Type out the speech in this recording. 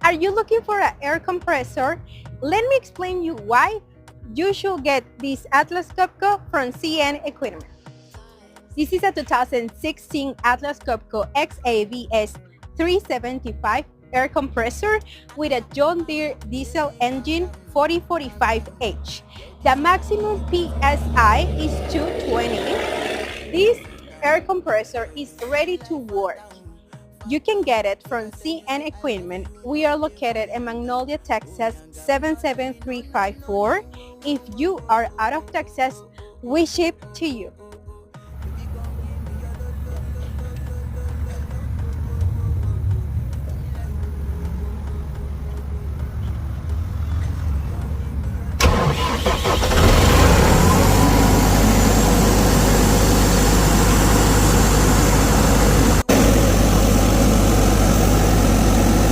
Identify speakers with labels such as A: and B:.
A: Are you looking for an air compressor? Let me explain you why you should get this Atlas Copco from 𝐂𝐎𝐏. This is a 2016 Atlas Copco XAVS 375 air compressor with a John Deere diesel engine 4045H. The maximum PSI is 220. This air compressor is ready to work. You can get it from 𝐂𝐎𝐏 Equipment. We are located in Magnolia, Texas 77354. If you are out of Texas, we ship to you.